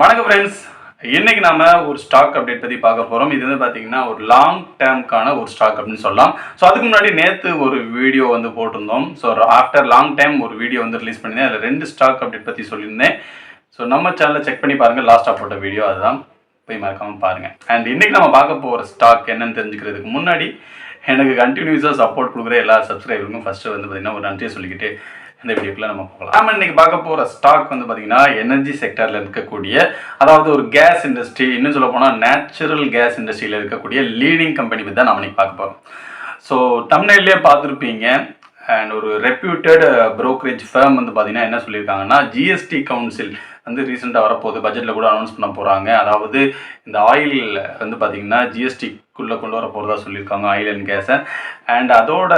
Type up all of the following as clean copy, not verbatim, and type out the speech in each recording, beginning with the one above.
வணக்கம் ஃப்ரெண்ட்ஸ். இன்னைக்கு நாம ஒரு ஸ்டாக் அப்டேட் பற்றி பார்க்க போகிறோம். இது வந்து பார்த்தீங்கன்னா ஒரு லாங் டேர்ம்க்கான ஒரு ஸ்டாக் அப்படின்னு சொல்லலாம். ஸோ அதுக்கு முன்னாடி நேற்று ஒரு வீடியோ வந்து போட்டிருந்தோம். ஸோ ஆஃப்டர் லாங் டைம் ஒரு வீடியோ வந்து ரிலீஸ் பண்ணியிருந்தேன். அதில் 2 ஸ்டாக் அப்டேட் பற்றி சொல்லியிருந்தேன். ஸோ நம்ம சேனலை செக் பண்ணி பாருங்கள். லாஸ்ட்டாக போட்ட வீடியோ அதுதான், போய் மறக்காமல் பாருங்கள். அண்ட் இன்னைக்கு நம்ம பார்க்க போகிற ஸ்டாக் என்னன்னு தெரிஞ்சுக்கிறதுக்கு முன்னாடி எனக்கு கண்டினியூஸாக சப்போர்ட் கொடுக்குற எல்லா சப்ஸ்கிரைபருக்கும் ஃபஸ்ட்டு வந்து பார்த்தீங்கன்னா ஒரு நன்றியை சொல்லிக்கிட்டு இந்த வீடியோக்குள்ள நம்ம போகலாம். நம்ம இன்னைக்கு பார்க்க போகிற ஸ்டாக் வந்து பார்த்தீங்கன்னா எனர்ஜி செக்டரில் இருக்கக்கூடிய, அதாவது ஒரு கேஸ் இண்டஸ்ட்ரி, இன்னும் சொல்ல போனால் நேச்சுரல் கேஸ் இண்டஸ்ட்ரியில் இருக்கக்கூடிய லீடிங் கம்பெனி பற்றி தான் நம்ம இன்னைக்கு பார்க்க போகிறோம். ஸோ தமிழ்லேயே பார்த்துருப்பீங்க. அண்ட் ஒரு ரெப்யூட்டட் ப்ரோக்கரேஜ் ஃபேம் வந்து பார்த்தீங்கன்னா என்ன சொல்லியிருக்காங்கன்னா, ஜிஎஸ்டி கவுன்சில் வந்து ரீசெண்டாக வரப்போகுது, பட்ஜெட்டில் கூட அனௌன்ஸ் பண்ண போகிறாங்க. அதாவது இந்த ஆயில் வந்து பார்த்தீங்கன்னா ஜிஎஸ்டிக்குள்ளே கொண்டு வர போகிறதா சொல்லியிருக்காங்க, ஆயில் அண்ட் கேஸை. அண்ட் அதோட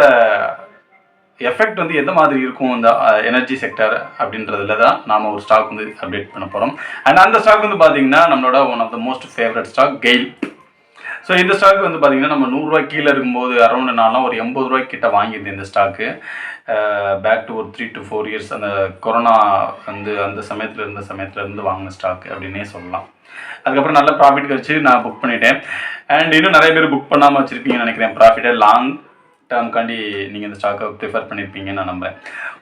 எஃபெக்ட் வந்து எந்த மாதிரி இருக்கும் இந்த எனர்ஜி செக்டர் அப்படின்றதுல தான் நாம் ஒரு ஸ்டாக் வந்து அப்டேட் பண்ண போகிறோம். அண்ட் அந்த ஸ்டாக் வந்து பார்த்தீங்கன்னா நம்மளோட one of the most favourite stock GAIL. So இந்த ஸ்டாக் வந்து பார்த்தீங்கன்னா நம்ம 100 ரூபாய் கீழே இருக்கும்போது அரௌண்ட் நான்லாம் ஒரு 80 ரூபாய்க்கு கிட்ட வாங்கியிருந்தேன் இந்த ஸ்டாக்கு. பேக் டு ஒரு 3 to 4 years அந்த கொரோனா வந்து அந்த சமயத்துலேருந்து வாங்கின ஸ்டாக் அப்படின்னே சொல்லலாம். அதுக்கப்புறம் நல்ல ப்ராஃபிட் கிடச்சி நான் புக் பண்ணிட்டேன். அண்ட் இன்னும் நிறைய பேர் புக் பண்ணாமல் வச்சுருப்பீங்கன்னு நினைக்கிறேன். ப்ராஃபிட்டை லாங் டேர்ம்காண்டி நீங்கள் இந்த ஸ்டாக்கை ப்ரிஃபர் பண்ணியிருப்பீங்கன்னு நான் நம்புறேன்.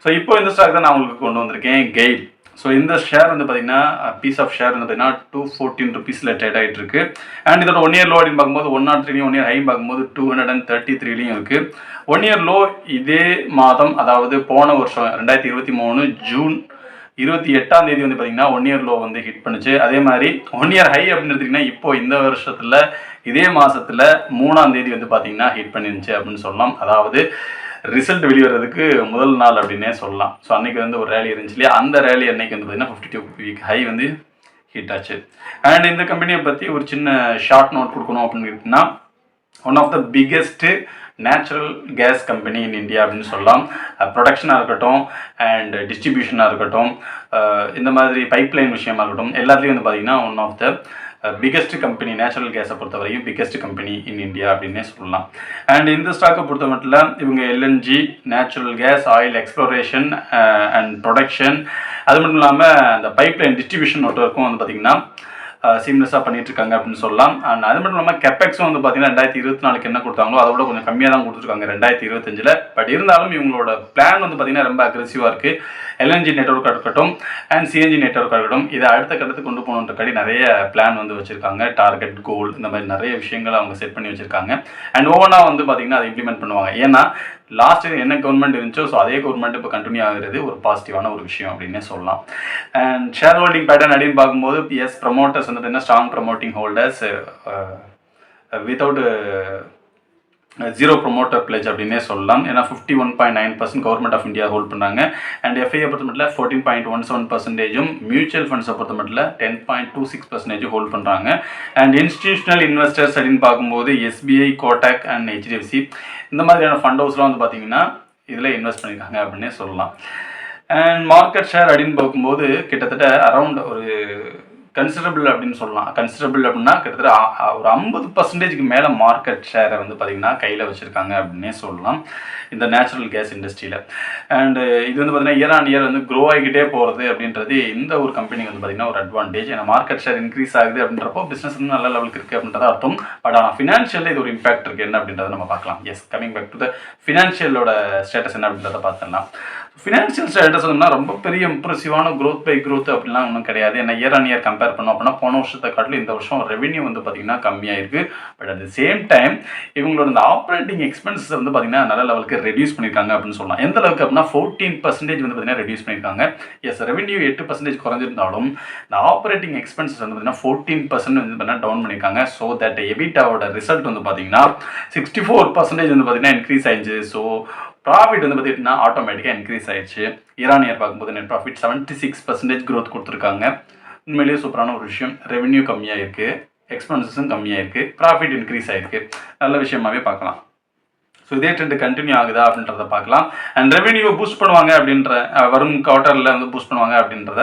ஸோ இப்போ இந்த ஸ்டாக் தான் நான் உங்களுக்கு கொண்டு வந்திருக்கேன், கெயில். ஸோ இந்த ஷேர் வந்து பார்த்தீங்கன்னா பீஸ் ஆஃப் ஷேர் வந்து பார்த்தீங்கன்னா 214 rupeesல ட்ரேட் ஆகிட்டு இருக்கு. அண்ட் இதோட 1 year லோ அப்படின்னு பார்க்கும்போது 103, 1 year ஹை பார்க்கும்போது 233 இருக்குது. 1 year லோ இதே மாதம், அதாவது போன வருஷம் 2023 ஜூன் 28ஆம் தேதி வந்து பார்த்தீங்கன்னா 1 year லோ வந்து ஹிட் பண்ணுச்சு. அதே மாதிரி 1 year ஹை அப்படின்னு எடுத்திங்கன்னா இப்போ இந்த வருஷத்தில் இதே மாதத்தில் 3ஆம் தேதி வந்து பார்த்தீங்கன்னா ஹிட் பண்ணிருந்துச்சு அப்படின்னு சொல்லலாம். அதாவது ரிசல்ட் வெளிவரதுக்கு முதல் நாள் அப்படின்னே சொல்லலாம். ஸோ அன்றைக்கி வந்து ஒரு ரேலி இருந்துச்சு இல்லையா, அந்த ரேலி அன்னைக்கு வந்து பார்த்தீங்கன்னா 52-week ஹை வந்து ஹிட் ஆச்சு. அண்ட் இந்த கம்பெனியை பற்றி ஒரு சின்ன ஷார்ட் நோட் கொடுக்கணும் அப்படின்னு கேட்டிங்கன்னா, one of the biggest natural gas company in India அப்படின்னு சொல்லலாம். ப்ரொடக்ஷனாக இருக்கட்டும் அண்ட் டிஸ்ட்ரிபியூஷனாக இருக்கட்டும், இந்த மாதிரி பைப்லைன் விஷயமா இருக்கட்டும், எல்லாத்துலேயும் வந்து பார்த்திங்கன்னா one of the biggest company, natural கேஸை பொறுத்த வரைக்கும் பிக்கெஸ்ட் கம்பெனி இன் இந்தியா அப்படின்னே சொல்லலாம். அண்ட் இந்த ஸ்டாக்கை பொறுத்த மட்டும் இவங்க LNG, natural gas, oil exploration and production, அது மட்டும் இல்லாமல் அந்த பைப்லைன் டிஸ்ட்ரிபியூஷன் நெட்வொர்க்கும் வந்து பார்த்திங்கன்னா சீம்லெஸ்ஸாக பண்ணிட்டு இருக்காங்க அப்படின்னு சொல்லலாம். அண்ட் அது மட்டும் இல்லாமல் கெப்பெக்ஸும் வந்து பார்த்தீங்கன்னா 2024 என்ன கொடுத்தாங்களோ அதை விட கொஞ்சம் கம்மியாக தான் கொடுத்துருக்காங்க 2025. பட் இருந்தாலும் இவங்களோட பிளான் வந்து பார்த்தீங்கன்னா ரொம்ப அக்ரெசிவாக இருக்குது. எல்என்ஜி நெட்வொர்க்காக இருக்கட்டும் அண்ட் சிஎன்ஜி நெட்வொர்க்காக இருக்கட்டும், இதை அடுத்த கட்டத்துக்கு கொண்டு போகணுன்றக்காடி நிறைய பிளான் வந்து வச்சுருக்காங்க. டார்கெட், கோல், இந்த மாதிரி நிறைய விஷயங்களை அவங்க செட் பண்ணி வச்சுருக்காங்க. அண்ட் ஓவனாக வந்து பார்த்தீங்கன்னா அதை இம்ப்ளிமெண்ட் பண்ணுவாங்க. ஏன்னா லாஸ்ட் என்ன கவர்மெண்ட் இருந்துச்சோ ஸோ அதே கவர்மெண்ட் இப்போ கண்டினியூ ஆகுறது ஒரு பாசிட்டிவான ஒரு விஷயம் அப்படின்னே சொல்லலாம். அண்ட் ஷேர் ஹோல்டிங் பேட்டர்ன் அப்படின்னு பார்க்கும்போது எஸ், ப்ரமோட்டர்ஸ் வந்து என்ன strong promoting holders without 0 promoter பிளேஜ் அப்படின்னே சொல்லலாம். ஏன்னா 51.9% கவர்மெண்ட் ஆஃப் இந்தியா ஹோல்ட் பண்ணுறாங்க. அண்ட் எஃப்ஐயை பொறுத்த மட்டும் 14.17%, மியூச்சுவல் ஃபண்ட்ஸை பொறுத்த மட்டும் 10.26% ஹோல்ட் பண்ணுறாங்க. அண்ட் இன்ஸ்டிடியூஷனல் இன்வெஸ்டர்ஸ் அப்படின்னு பார்க்கும்போது எஸ்பிஐ, கோட்டாக் அண்ட் ஹெச்டிஎஃப்சி, இந்த மாதிரியான ஃபண்ட் ஹவுஸ்லாம் வந்து பார்த்தீங்கன்னா இதில் இன்வெஸ்ட் பண்ணியிருக்காங்க அப்படின்னே சொல்லலாம். அண்ட் மார்க்கெட் ஷேர் அப்படின்னு பார்க்கும்போது கிட்டத்தட்ட அரௌண்ட் ஒரு கன்சிடரபிள் அப்படின்னு சொல்லலாம். கன்சிடரபிள் அப்படின்னா கிட்டத்தட்ட ஒரு 50%க்கு மேலே மார்க்கெட் ஷேரை வந்து பார்த்திங்கன்னா கையில் வச்சுருக்காங்க அப்படின்னே சொல்லலாம் இந்த நேச்சுரல் கேஸ் இண்டஸ்ட்ரியில். அண்டு இது வந்து பார்த்திங்கன்னா இயர் ஆன் இயர் வந்து க்ரோ ஆகிக்கிட்டே போகிறது அப்படின்றது இந்த ஒரு கம்பெனிக்கு வந்து பார்த்திங்கன்னா ஒரு அட்வான்டேஜ். ஏன்னா மார்க்கெட் ஷேர் இன்க்ரீஸ் ஆகுது அப்படின்றப்போ பிஸ்னஸ் வந்து நல்ல லெவலுக்கு இருக்குது அப்படின்றத அர்த்தம். பட் ஆனால் ஃபினான்ஷியலில் இது ஒரு இம்பாக்ட் இருக்குது என்ன அப்படின்றத நம்ம பார்க்கலாம். Yes, coming back to the ஃபினான்ஷியலோட ஸ்டேட்டஸ் என்ன அப்படின்றத பார்த்துடலாம். ஃபினான்ஷியல் ஸ்டேட்டஸ் வந்து ரொம்ப பெரிய இம்ப்ரெசிவான க்ரோத் பை க்ரோத் அப்படிலாம் ஒன்றும் கிடையாது. ஏன்னா இயர் ஆன் இயர் கம்பேர் பண்ணோம் அப்படின்னா போன வருஷத்தை காட்டிலும் இந்த வருஷம் ரெவென்யூ வந்து பார்த்திங்கன்னா கம்மியாக இருக்குது. But at the same time இவங்களோட இந்த ஆப்ரேட்டிங் எக்ஸ்பென்சஸ் வந்து பார்த்திங்கன்னா நல்ல லெவலுக்கு ரெடியூஸ் பண்ணியிருக்காங்க அப்படின்னு சொல்லலாம். எந்த அளவுக்கு அப்படின்னா 14% வந்து பார்த்திங்கன்னா ரெடியூஸ் பண்ணியிருக்காங்க. எஸ், ரெவென்யூ 8% குறைஞ்சிருந்தாலும் இந்த ஆப்ரேட்டிங் எக்ஸ்பென்சஸ் வந்து பார்த்திங்கன்னா 14% வந்து பார்த்தீங்கன்னா டவுன் பண்ணியிருக்காங்க. ஸோ தட் எபிட்டாவோட ரிசல்ட் வந்து பார்த்திங்கன்னா 64% வந்து பார்த்திங்கன்னா இன்க்ரீஸ் ஆயிடுச்சு. ஸோ ப்ராஃபிட் வந்து பார்த்திங்கன்னா ஆட்டோமேட்டிக்காக இன்க்ரீஸ் ஆயிடுச்சு. இயர் ஆன் இயர் பார்க்கும்போது நெட் ப்ராஃபிட் 76% க்ரோத் கொடுத்துருக்காங்க. உண்மையிலேயே சூப்பரான ஒரு விஷயம். ரெவென்யூ கம்மியாக இருக்குது, எக்ஸ்பென்சஸும் கம்மியாக இருக்குது, ப்ராஃபிட் இன்க்ரீஸ் ஆகிருக்கு. நல்ல விஷயமாகவே பார்க்கலாம். ஸோ இதே ட்ரெண்ட் கண்டினியூ ஆகுதா அப்படின்றத பார்க்கலாம். அண்ட் ரெவென்யூவை பூஸ்ட் பண்ணுவாங்க அப்படின்ற வரும் குவார்ட்டரில் வந்து பூஸ்ட் பண்ணுவாங்க அப்படின்றத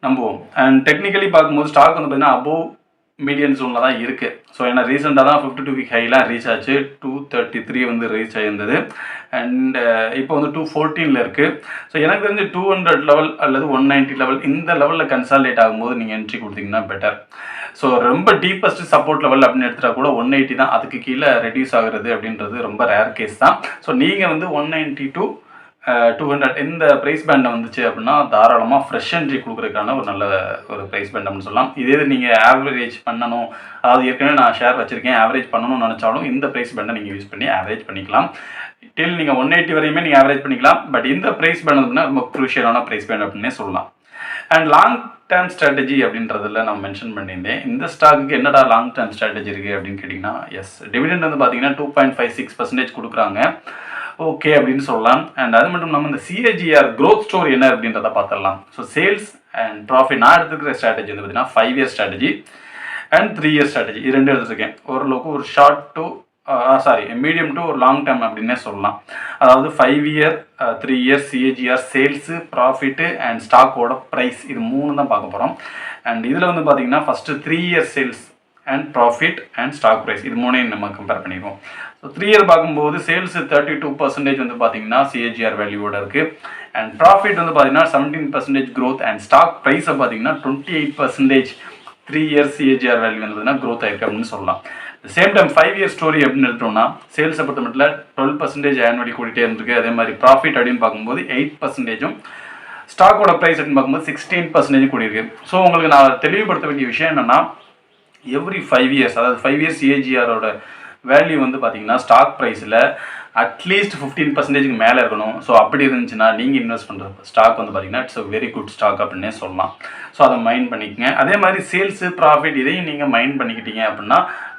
நம்புவோம். அண்ட் டெக்னிக்கலி பார்க்கும்போது ஸ்டாக் வந்து பார்த்திங்கன்னா அபோவ் மீடியன் ஜோனில் தான் இருக்குது. ஸோ ஏன்னா ரீசெண்டாக தான் 52 வீக் ஹைலாம் ரீச் ஆச்சு. 233 வந்து ரீச் ஆகிருந்தது. அண்ட் இப்போ வந்து 214 இருக்குது. ஸோ எனக்கு தெரிஞ்சு 200 லெவல் அல்லது 190 லெவல் இந்த லெவலில் கன்சாலிடேட் ஆகும்போது நீங்கள் என்ட்ரி கொடுத்தீங்கன்னா பெட்டர். ஸோ ரொம்ப டீப்பஸ்ட் சப்போர்ட் லெவல் அப்படின்னு எடுத்துட்டா கூட 180 தான். அதுக்கு கீழே ரெடியூஸ் ஆகுறது அப்படின்றது ரொம்ப ரேர் கேஸ் தான். ஸோ நீங்கள் வந்து 190 to 200 இந்த ப்ரைஸ் பேண்டை வந்துச்சு அப்படின்னா தாராளமாக ஃப்ரெஷ் என்ட்ரி கொடுக்குறதுக்கான ஒரு நல்ல ஒரு ப்ரைஸ் பேண்ட் அப்படின்னு சொல்லலாம். இதே நீங்கள் ஆவரேஜ் பண்ணணும், அதாவது ஏற்கனவே நான் ஷேர் வச்சுருக்கேன், ஆவரேஜ் பண்ணணும்னு நினச்சாலும் இந்த ப்ரைஸ் பேண்டை நீங்கள் யூஸ் பண்ணி ஆவரேஜ் பண்ணிக்கலாம். டில் நீங்கள் 180 வரையுமே நீங்கள் ஆவரேஜ் பண்ணிக்கலாம். பட் இந்த ப்ரைஸ் பேண்ட் அப்படின்னா ரொம்ப க்ரூஷியலான ப்ரைஸ் பேண்ட் அப்படின்னே சொல்லலாம். அண்ட் லாங் டேர்ம் ஸ்ட்ராட்டஜி அப்படின்றதுல நான் மென்ஷன் பண்ணியிருந்தேன். இந்த ஸ்டாக்கு என்னடா லாங் டேர்ம் ஸ்ட்ராட்டஜி இருக்குது அப்படின்னு கேட்டிங்கன்னா, எஸ், டிவிடெண்ட் வந்து பார்த்தீங்கன்னா 2.56% கொடுக்குறாங்க. ஓகே அப்படின்னு சொல்லலாம். அண்ட் அது மட்டும் இல்லாமல் இந்த CAGR க்ரோத் ஸ்டோரி என்ன அப்படின்றத பார்த்துடலாம். ஸோ சேல்ஸ் அண்ட் ப்ராஃபிட் நான் எடுத்துக்கிற ஸ்ட்ராட்டஜி வந்து பார்த்தீங்கன்னா 5 year strategy and 3 year strategy இது ரெண்டு எடுத்துருக்கேன். ஓரளவுக்கு ஒரு ஷார்ட் டு மீடியம் டு ஒரு லாங் டேர்ம் அப்படின்னே சொல்லலாம். அதாவது 5 year 3 year CAGR sales, profit and ஸ்டாக்கோட ப்ரைஸ் இது 3 தான் பார்க்க போகிறோம். அண்ட் இதில் வந்து பார்த்தீங்கன்னா first 3 year sales and profit and stock price இது 3ஐயும் நம்ம கம்பேர் பண்ணிடுவோம். ஸோ 3 இயர் பார்க்கும்போது சேல்ஸ் 32% வந்து பார்த்தீங்கன்னா CAGR வேல்யூவோட இருக்குது. அண்ட் ப்ராஃபிட் வந்து பார்த்தீங்கன்னா 17% க்ரோத் அண்ட் ஸ்டாக் ப்ரைஸை பார்த்தீங்கன்னா 28% 3 இயர் CAGR வேல்யூ வந்து பார்த்தீங்கன்னா க்ரோத் ஆயிருக்கு அப்படின்னு சொல்லலாம். சேம் டைம் 5 இயர் ஸ்டோரி அப்படின்னு எடுத்தோம்னா சேல்ஸை பொறுத்த மட்டும் 12% ஆனுவலி கூட்டிகிட்டே இருந்திருக்கு. அதே மாதிரி ப்ராஃபிட் அப்படின்னு பார்க்கும்போது 8%, ஸ்டாக்கோட ப்ரைஸ் அப்படின்னு பார்க்கும்போது 16% கூடியிருக்கு. ஸோ உங்களுக்கு நான் தெளிவுபடுத்த வேண்டிய விஷயம் என்னென்னா, எவ்ரி 5 இயர்ஸ் அதாவது 5 இயர்ஸ் CAGRோட வேல்யூ வந்து பார்த்தீங்கன்னா ஸ்டாக் ப்ரைஸில் அட்லீஸ்ட் 15%க்கு மேலே இருக்கணும். ஸோ அப்படி இருந்துச்சுன்னா நீங்கள் இன்வெஸ்ட் பண்ணுற ஸ்டாக் வந்து பார்த்தீங்கன்னா it's a very good stock அப்படின்னே சொல்லலாம். ஸோ அதை மைண்ட் பண்ணிக்கங்க. அதே மாதிரி சேல்ஸு, ப்ராஃபிட் இதையும் நீங்கள் மைண்ட் பண்ணிக்கிட்டீங்க அப்படின்னா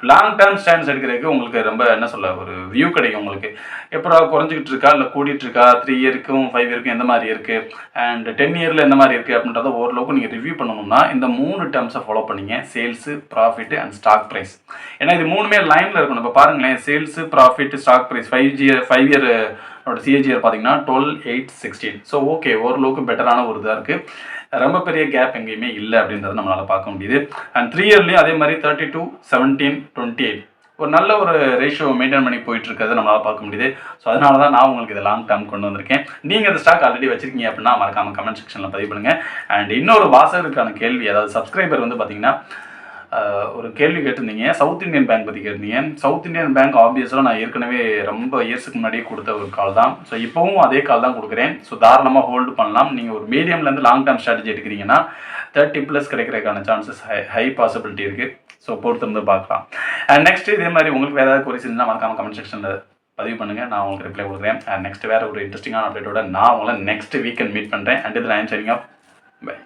லாங் டேர்ம் ஸ்டாண்ட்ஸ் எடுக்கிறதுக்கு உங்களுக்கு ரொம்ப என்ன சொல்ல ஒரு வியூ கிடைக்கும். உங்களுக்கு எப்போ குறைஞ்சிக்கிட்டு இருக்கா இல்லை கூட்டிகிட்டு இருக்கா, 3 இயருக்கும் 5 இயருக்கும் எந்த மாதிரி இருக்குது அண்ட் 10 இயரில் எந்த மாதிரி இருக்குது அப்படின்றத ஓரளவுக்கு நீங்கள் ரிவ்யூ பண்ணணும்னா இந்த 3 டேர்ம்ஸை ஃபாலோ பண்ணிங்க. Sales, profit and stock price. ஏன்னா இது 3மே லைனில் இருக்கணும். இப்போ பாருங்களேன், sales, profit, stock price 5 year CAGR பார்த்தீங்கன்னா 12, 8, 16. ஸோ ஓகே, ஓரளவுக்கு பெட்டரான ஒரு இதாக இருக்குது. ரொம்ப பெரிய கேப் எங்கேயுமே இல்லை அப்படின்றத நம்மளால் பார்க்க முடியுது. அண்ட் 3 இயர்லேயும் அதே மாதிரி 32, 17, 28 ஒரு நல்ல ஒரு ரேஷியோ மெயின்டைன் பண்ணி போயிட்டு இருக்கிறத நம்மளால் பார்க்க முடியுது. ஸோ அதனால தான் நான் உங்களுக்கு இதை லாங் டேர்ம் கொண்டு வந்திருக்கேன். நீங்கள் இந்த ஸ்டாக் ஆல்ரெடி வச்சிருக்கீங்க அப்படின்னா மறக்காமல் கமெண்ட் செக்ஷனில் பதிவு பண்ணுங்கள். அண்ட் இன்னொரு வாசகருக்கான கேள்வி, அதாவது சப்ஸ்கிரைபர் வந்து பார்த்தீங்கன்னா ஒரு கேள்வி கேட்டிருந்தீங்க, சவுத் இந்தியன் பேங்க் பற்றி கேட்டிருந்தீங்க. சவுத் இந்தியன் பேங்க் ஆப்வியஸாக நான் ஏற்கனவே ரொம்ப இயர்ஸுக்கு முன்னாடியே கொடுத்த ஒரு கால் தான். ஸோ இப்போவும் அதே கால் தான் கொடுக்குறேன். ஸோ தாராளமாக ஹோல்டு பண்ணலாம். நீங்கள் ஒரு மீடியம்லேருந்து லாங் டேர்ம் ஸ்ட்ராட்டஜி எடுக்கிறீங்கன்னா 30+ கிடைக்கிறதுக்கான சான்சஸ் ஹை பாசிபிலிட்டி இருக்குது. ஸோ பொறுத்து வந்து பார்க்கலாம். அண்ட் நெக்ஸ்ட் இதே மாதிரி உங்களுக்கு ஏதாவது கொரிஸ் இருந்தால் மறக்காமல் கமெண்ட் செக்ஷனில் பதிவு பண்ணுங்கள், நான் உங்களுக்கு ரிப்ளை கொடுக்குறேன். அண்ட் நெக்ஸ்ட் வேறு ஒரு இன்ட்ரெஸ்டிங்கான அப்டேட்டோட நான் உங்களை நெக்ஸ்ட் வீக்கெண்ட் மீட் பண்ணுறேன். அண்ட் இதில் I am signing off. By.